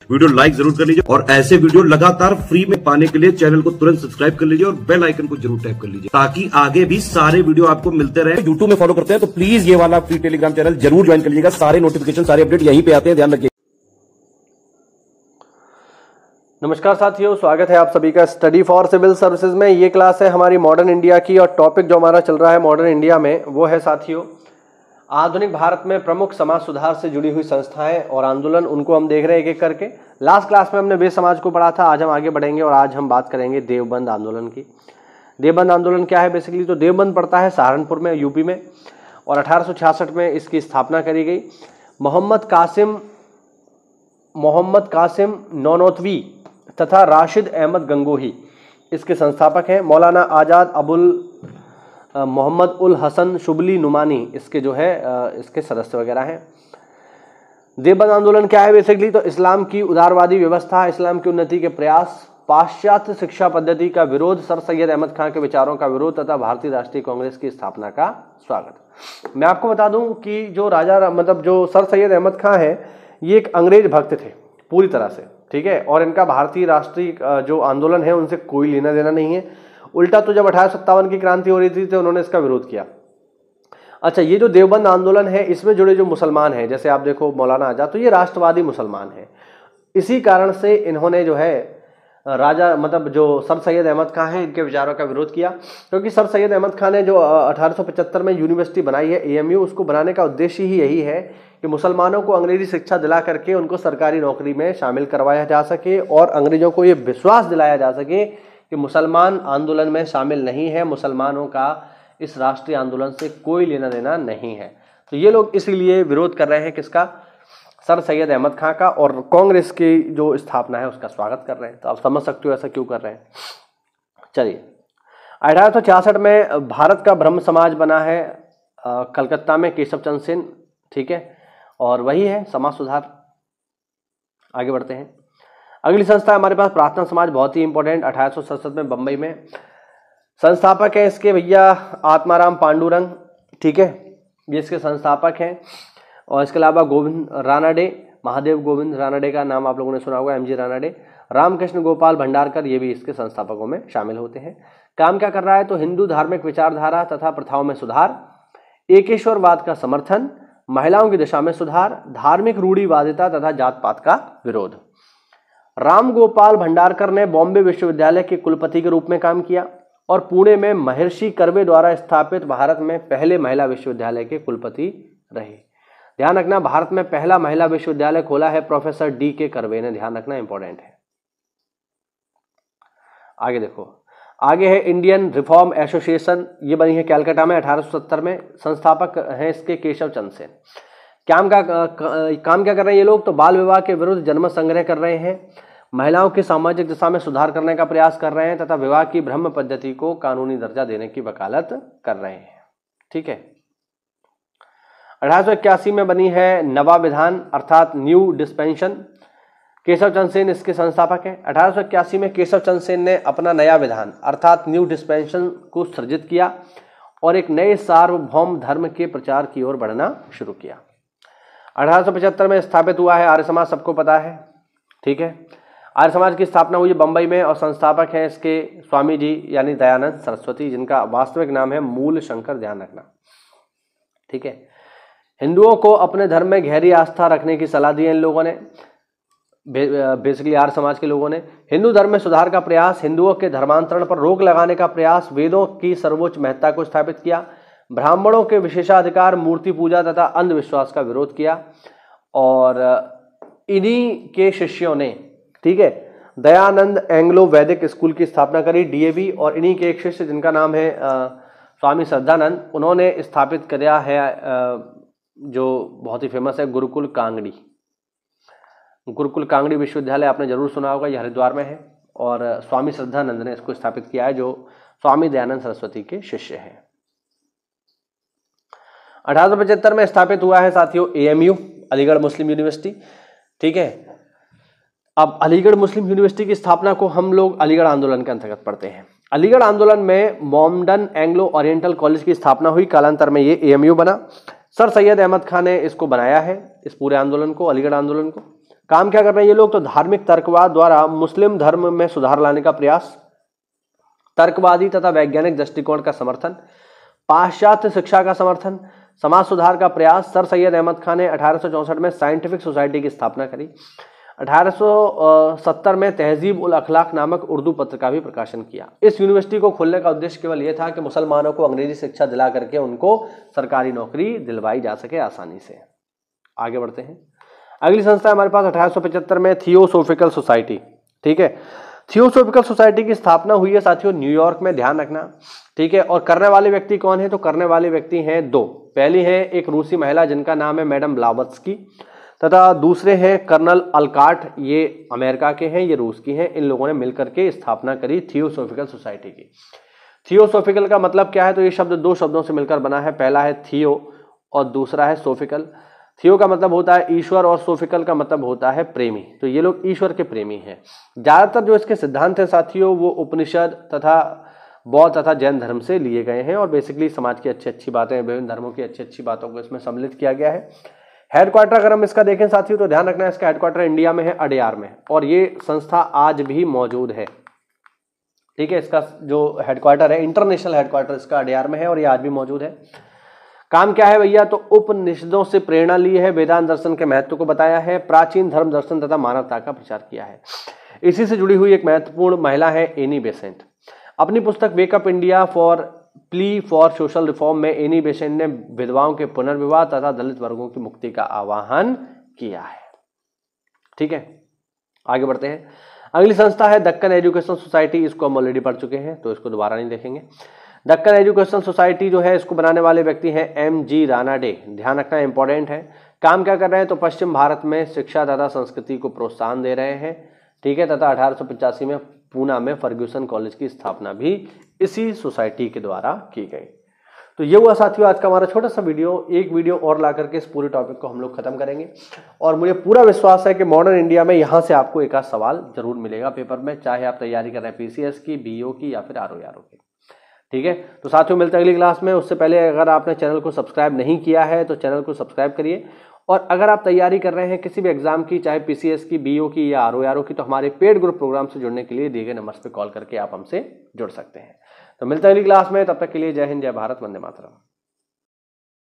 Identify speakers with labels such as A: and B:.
A: Video like जरूर कर लीजिए और ऐसे वीडियो लगातार फ्री में पाने के लिए चैनल को तुरंत सब्सक्राइब कर लीजिए और बेल आइकन को जरूर टैप कर लीजिए ताकि आगे भी सारे वीडियो आपको मिलते रहे। यूट्यूब में फॉलो करते हैं तो प्लीज ये वाला फ्री टेलीग्राम चैनल जरूर ज्वाइन कर लीजिएगा। सारे नोटिफिकेशन सारे अपडेट यहीं पे आते हैं, ध्यान रखिए।
B: नमस्कार साथियों, स्वागत है आप सभी का स्टडी फॉर सिविल सर्विसेज में। ये क्लास है हमारी मॉडर्न इंडिया की और टॉपिक जो हमारा चल रहा है मॉडर्न इंडिया में वो है साथियों आधुनिक भारत में प्रमुख समाज सुधार से जुड़ी हुई संस्थाएं और आंदोलन। उनको हम देख रहे हैं एक एक करके। लास्ट क्लास में हमने वे समाज को पढ़ा था, आज हम आगे बढ़ेंगे और आज हम बात करेंगे देवबंद आंदोलन की। देवबंद आंदोलन क्या है बेसिकली? तो देवबंद पड़ता है सहारनपुर में, यूपी में, और 1866 में इसकी स्थापना करी गई। मोहम्मद कासिम नौनोतवी तथा राशिद अहमद गंगोही इसके संस्थापक हैं। मौलाना आज़ाद मोहम्मद उल हसन शुबली नुमानी इसके जो है इसके सदस्य वगैरह हैं। देवबंद आंदोलन क्या है बेसिकली? तो इस्लाम की उदारवादी व्यवस्था, इस्लाम की उन्नति के प्रयास, पाश्चात्य शिक्षा पद्धति का विरोध, सर सैयद अहमद खान के विचारों का विरोध तथा भारतीय राष्ट्रीय कांग्रेस की स्थापना का स्वागत। मैं आपको बता दूं कि जो जो सर सैयद अहमद खान है ये एक अंग्रेज भक्त थे पूरी तरह से, ठीक है, और इनका भारतीय राष्ट्रीय जो आंदोलन है उनसे कोई लेना देना नहीं है। उल्टा तो जब 1857 की क्रांति हो रही थी तो उन्होंने इसका विरोध किया। अच्छा, ये जो देवबंद आंदोलन है इसमें जुड़े जो मुसलमान हैं, जैसे आप देखो मौलाना आजाद, तो ये राष्ट्रवादी मुसलमान हैं। इसी कारण से इन्होंने जो है जो सर सैयद अहमद खान है इनके विचारों का विरोध किया, क्योंकि सर सैयद अहमद खान ने जो 1875 में यूनिवर्सिटी बनाई है AMU, उसको बनाने का उद्देश्य ही यही है कि मुसलमानों को अंग्रेजी शिक्षा दिला करके उनको सरकारी नौकरी में शामिल करवाया जा सके और अंग्रेजों को ये विश्वास दिलाया जा सके कि मुसलमान आंदोलन में शामिल नहीं है, मुसलमानों का इस राष्ट्रीय आंदोलन से कोई लेना देना नहीं है। तो ये लोग इसीलिए विरोध कर रहे हैं किसका? सर सैयद अहमद खान का, और कांग्रेस की जो स्थापना है उसका स्वागत कर रहे हैं। तो आप समझ सकते हो ऐसा क्यों कर रहे हैं। चलिए, 1866 में भारत का ब्रह्म समाज बना है कलकत्ता में, केशव चंद्र सेन, ठीक है, और वही है समाज सुधार। आगे बढ़ते हैं। अगली संस्था हमारे पास प्रार्थना समाज, बहुत ही इंपॉर्टेंट, 1867 में बंबई में। संस्थापक है इसके भैया आत्माराम पांडुरंग, ठीक है, ये इसके संस्थापक हैं। और इसके अलावा गोविंद रानाडे, महादेव गोविंद रानाडे का नाम आप लोगों ने सुना होगा, MG रानाडे, रामकृष्ण गोपाल भंडारकर, ये भी इसके संस्थापकों में शामिल होते हैं। काम क्या कर रहा है? तो हिंदू धार्मिक विचारधारा तथा प्रथाओं में सुधार, एकेश्वरवाद का समर्थन, महिलाओं की दशा में सुधार, धार्मिक रूढ़िवादिता तथा जात पात का विरोध। राम गोपाल भंडारकर ने बॉम्बे विश्वविद्यालय के कुलपति के रूप में काम किया और पुणे में महर्षि कर्वे द्वारा स्थापित भारत में पहले महिला विश्वविद्यालय के कुलपति रहे। ध्यान रखना, भारत में पहला महिला विश्वविद्यालय खोला है प्रोफेसर DK कर्वे ने, ध्यान रखना, इंपॉर्टेंट है। आगे देखो, आगे है इंडियन रिफॉर्म एसोसिएशन, ये बनी है कैलकाटा में 1870 में। संस्थापक हैं इसके केशव चंद्र सेन। काम क्या कर रहे हैं ये लोग? तो बाल विवाह के विरुद्ध जनमत संग्रह कर रहे हैं, महिलाओं की सामाजिक दिशा में सुधार करने का प्रयास कर रहे हैं तथा विवाह की ब्रह्म पद्धति को कानूनी दर्जा देने की वकालत कर रहे हैं, ठीक है। 1881 में बनी है नवा विधान अर्थात न्यू डिस्पेंशन, केशव चंद्र सेन इसके संस्थापक हैं। 1881 में केशव चंद्र सेन ने अपना नया विधान अर्थात न्यू डिस्पेंशन को सृजित किया और एक नए सार्वभौम धर्म के प्रचार की ओर बढ़ना शुरू किया। 1875 में स्थापित हुआ है आर्य समाज, सबको पता है, ठीक है। आर्य समाज की स्थापना हुई बंबई में और संस्थापक हैं इसके स्वामी जी यानी दयानंद सरस्वती, जिनका वास्तविक नाम है मूल शंकर, ध्यान रखना, ठीक है। हिंदुओं को अपने धर्म में गहरी आस्था रखने की सलाह दी है इन लोगों ने, बेसिकली आर्य समाज के लोगों ने। हिंदू धर्म में सुधार का प्रयास, हिंदुओं के धर्मांतरण पर रोक लगाने का प्रयास, वेदों की सर्वोच्च महत्ता को स्थापित किया, ब्राह्मणों के विशेषाधिकार, मूर्ति पूजा तथा अंधविश्वास का विरोध किया। और इन्हीं के शिष्यों ने, ठीक है, दयानंद एंग्लो वैदिक स्कूल की स्थापना करी, DAV, और इन्हीं के एक शिष्य जिनका नाम है स्वामी श्रद्धानंद, उन्होंने स्थापित किया है जो बहुत ही फेमस है गुरुकुल कांगड़ी। गुरुकुल कांगड़ी विश्वविद्यालय आपने जरूर सुना होगा, ये हरिद्वार में है, और स्वामी श्रद्धानंद ने इसको स्थापित किया है जो स्वामी दयानंद सरस्वती के शिष्य हैं। 1875 में स्थापित हुआ है साथियों AMU, अलीगढ़ मुस्लिम यूनिवर्सिटी, ठीक है। अब अलीगढ़ मुस्लिम यूनिवर्सिटी की स्थापना को हम लोग अलीगढ़ आंदोलन के अंतर्गत पढ़ते हैं। अलीगढ़ आंदोलन में मॉमडन एंग्लो ओरिएंटल कॉलेज की स्थापना हुई, कालांतर में ये AMU बना। सर सैयद अहमद खान ने इसको बनाया है, इस पूरे आंदोलन को, अलीगढ़ आंदोलन को, काम क्या कर रहे हैं ये लोग? तो धार्मिक तर्कवाद द्वारा मुस्लिम धर्म में सुधार लाने का प्रयास, तर्कवादी तथा वैज्ञानिक दृष्टिकोण का समर्थन, पाश्चात्य शिक्षा का समर्थन, समाज सुधार का प्रयास। सर सैयद अहमद खान ने 1864 में साइंटिफिक सोसाइटी की स्थापना करी। 1870 में तहजीब उल अखलाक नामक उर्दू पत्र का भी प्रकाशन किया। इस यूनिवर्सिटी को खोलने का उद्देश्य केवल यह था कि मुसलमानों को अंग्रेजी शिक्षा दिला करके उनको सरकारी नौकरी दिलवाई जा सके आसानी से। आगे बढ़ते हैं। अगली संस्था हमारे पास 1875 में थियोसोफिकल सोसाइटी। ठीक है, थियोसोफिकल सोसाइटी की स्थापना हुई है साथियों न्यूयॉर्क में, ध्यान रखना। ठीक है, और करने वाले व्यक्ति कौन है? तो करने वाले व्यक्ति हैं दो। पहली है एक रूसी महिला जिनका नाम है मैडम ब्लावत्स्की, तथा दूसरे हैं कर्नल अल्काट, ये अमेरिका के हैं, ये रूस की हैं। इन लोगों ने मिलकर के स्थापना करी थियोसोफिकल सोसाइटी की। थियोसोफिकल का मतलब क्या है? तो ये शब्द दो शब्दों से मिलकर बना है, पहला है थियो और दूसरा है सोफिकल। थियो का मतलब होता है ईश्वर और सोफिकल का मतलब होता है प्रेमी। तो ये लोग ईश्वर के प्रेमी हैं। ज्यादातर जो इसके सिद्धांत हैं साथियों वो उपनिषद तथा बौद्ध तथा जैन धर्म से लिए गए हैं और बेसिकली समाज की अच्छी अच्छी बातें, विभिन्न धर्मों की अच्छी अच्छी बातों को इसमें सम्मिलित किया गया है। हेडक्वार्टर अगर हम इसका देखें साथियों तो ध्यान रखना, इसका हेडक्वार्टर इंडिया में है, अडयार में, और ये संस्था आज भी मौजूद है। ठीक है, इसका जो हेडक्वार्टर है, इंटरनेशनल हेडक्वार्टर इसका अडयार में है और ये आज भी मौजूद है। काम क्या है भैया? तो उपनिषदों से प्रेरणा ली है, वेदांत दर्शन के महत्व को बताया है, प्राचीन धर्म दर्शन तथा मानवता का प्रचार किया है। इसी से जुड़ी हुई एक महत्वपूर्ण महिला है एनी बेसेंट। अपनी पुस्तक wake up India for plea for social reform में एनी बेसेंट ने विधवाओं के पुनर्विवाह तथा दलित वर्गों की मुक्ति का आह्वान किया है। ठीक है, आगे बढ़ते हैं। अगली संस्था है दक्कन एजुकेशन सोसाइटी। इसको हम ऑलरेडी पढ़ चुके हैं तो इसको दोबारा नहीं देखेंगे। दक्कन एजुकेशन सोसाइटी जो है इसको बनाने वाले व्यक्ति हैं M.G. रानाडे। ध्यान रखना इंपॉर्टेंट है। काम क्या कर रहे हैं? तो पश्चिम भारत में शिक्षा तथा संस्कृति को प्रोत्साहन दे रहे हैं। ठीक है, तथा 1885 में पूना में फर्ग्यूसन कॉलेज की स्थापना भी इसी सोसाइटी के द्वारा की गई। तो ये हुआ साथियों आज का हमारा छोटा सा वीडियो। एक वीडियो और ला करके इस पूरे टॉपिक को हम लोग खत्म करेंगे और मुझे पूरा विश्वास है कि मॉडर्न इंडिया में यहाँ से आपको एक आध सवाल जरूर मिलेगा पेपर में, चाहे आप तैयारी कर रहे हैं PCS की, BO की या फिर RO की। ठीक है, तो साथियों मिलते हैं अगली क्लास में। उससे पहले अगर आपने चैनल को सब्सक्राइब नहीं किया है तो चैनल को सब्सक्राइब करिए, और अगर आप तैयारी कर रहे हैं किसी भी एग्जाम की, चाहे PCS की, BO की या RO की, तो हमारे पेड ग्रुप प्रोग्राम से जुड़ने के लिए दिए गए नंबर्स पे कॉल करके आप हमसे जुड़ सकते हैं। तो मिलते हैं अगली क्लास में, तब तक के लिए जय हिंद, जय भारत, वंदे मातरम।